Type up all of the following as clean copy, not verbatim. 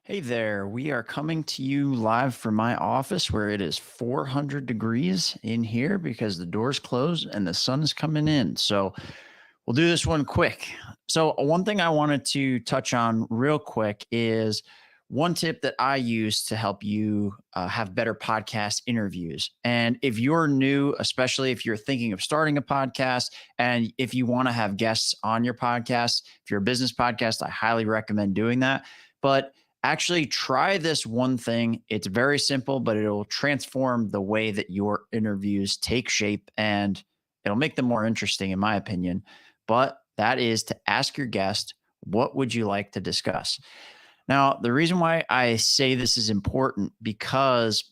Hey there, we are coming to you live from my office where it is 400 degrees in here because the door's closed and the sun is coming in. So we'll do this one quick. So, one thing I wanted to touch on real quick is one tip that I use to help you have better podcast interviews. And if you're new, especially if you're thinking of starting a podcast and if you want to have guests on your podcast, if you're a business podcast, I highly recommend doing that. But actually, try this one thing. It's very simple, but it'll transform the way that your interviews take shape and it'll make them more interesting, in my opinion. But that is to ask your guest, what would you like to discuss? Now, the reason why I say this is important because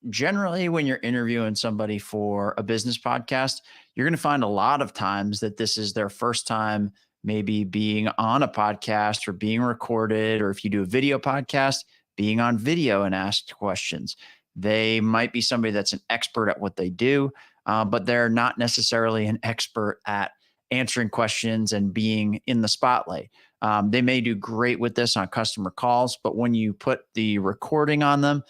generally when you're interviewing somebody for a business podcast, you're going to find a lot of times that this is their first time maybe being on a podcast or being recorded, or if you do a video podcast, being on video and asked questions. They might be somebody that's an expert at what they do, but they're not necessarily an expert at answering questions and being in the spotlight. They may do great with this on customer calls, but when you put the recording on them,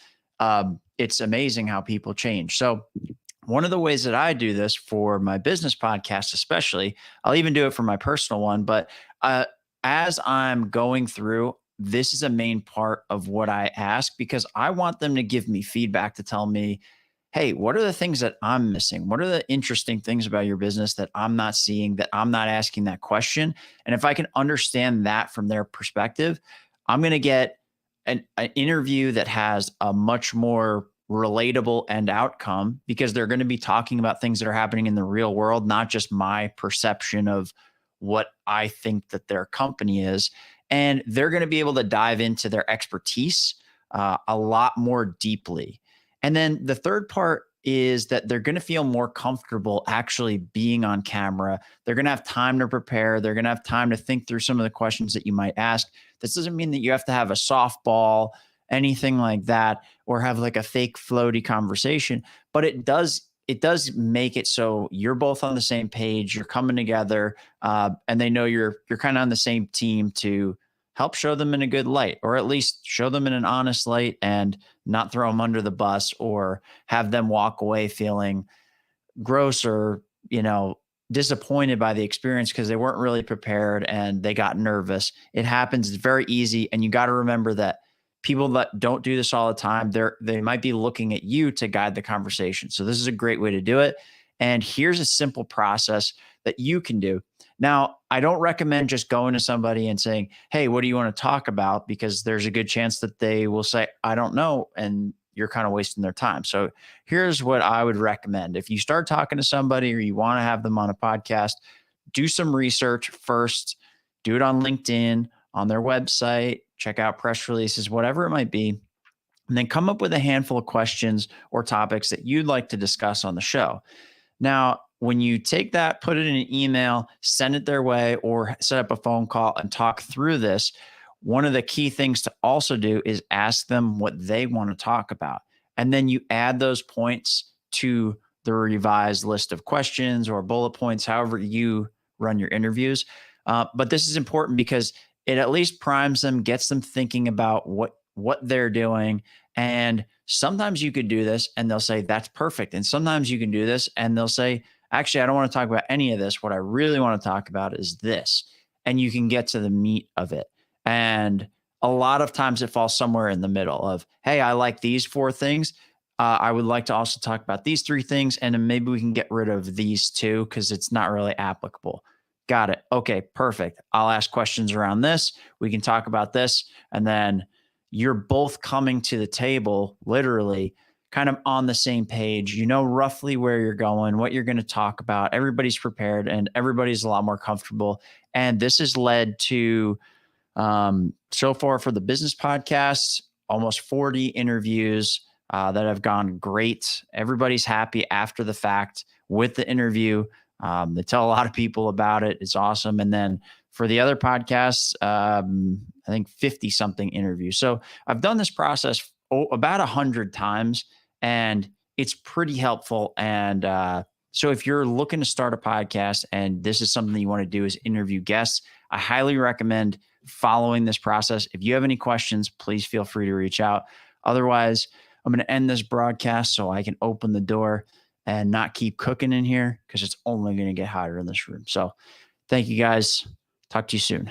it's amazing how people change. So, one of the ways that I do this for my business podcast, especially, I'll even do it for my personal one, but uh, as I'm going through, this is a main part of what I ask because I want them to give me feedback to tell me, hey, what are the things that I'm missing? What are the interesting things about your business that I'm not seeing, that I'm not asking that question? And if I can understand that from their perspective, I'm going to get an interview that has a much more relatable end outcome because they're going to be talking about things that are happening in the real world, not just my perception of what I think that their company is. And they're going to be able to dive into their expertise a lot more deeply. And then the third part is that they're going to feel more comfortable actually being on camera. They're going to have time to prepare. They're going to have time to think through some of the questions that you might ask. This doesn't mean that you have to have a softball, anything like that, or have like a fake floaty conversation, but it does make it so you're both on the same page, you're coming together, and they know you're kind of on the same team to help show them in a good light, or at least show them in an honest light and not throw them under the bus or have them walk away feeling gross or, disappointed by the experience because they weren't really prepared and they got nervous. It happens. It's very easy. And you got to remember that people that don't do this all the time, they might be looking at you to guide the conversation. So this is a great way to do it. And here's a simple process that you can do. Now, I don't recommend just going to somebody and saying, hey, what do you want to talk about? Because there's a good chance that they will say, I don't know. And you're kind of wasting their time. So here's what I would recommend. If you start talking to somebody or you want to have them on a podcast, do some research first, do it on LinkedIn, on their website, check out press releases, whatever it might be, and then come up with a handful of questions or topics that you'd like to discuss on the show. Now, when you take that, put it in an email, send it their way, or set up a phone call and talk through this, one of the key things to also do is ask them what they want to talk about. And then you add those points to the revised list of questions or bullet points, however you run your interviews. But this is important because it at least primes them, gets them thinking about what they're doing. And sometimes you could do this and they'll say, that's perfect. And sometimes you can do this and they'll say, actually, I don't want to talk about any of this. What I really want to talk about is this. And you can get to the meat of it. And a lot of times it falls somewhere in the middle of, hey, I like these four things. I would like to also talk about these three things. And then maybe we can get rid of these two because it's not really applicable. Got it. Okay, perfect. I'll ask questions around this. We can talk about this. And then you're both coming to the table, literally, kind of on the same page. You know roughly where you're going, what you're going to talk about. Everybody's prepared and everybody's a lot more comfortable. And this has led to, so far for the business podcasts, almost 40 interviews that have gone great. Everybody's happy after the fact with the interview. They tell a lot of people about it. It's awesome. And then for the other podcasts, I think 50 something interviews. So I've done this process about 100 times and it's pretty helpful. And so if you're looking to start a podcast and this is something that you want to do is interview guests, I highly recommend following this process. If you have any questions, please feel free to reach out. Otherwise, I'm going to end this broadcast so I can open the door and not keep cooking in here because it's only going to get hotter in this room. So thank you guys. Talk to you soon.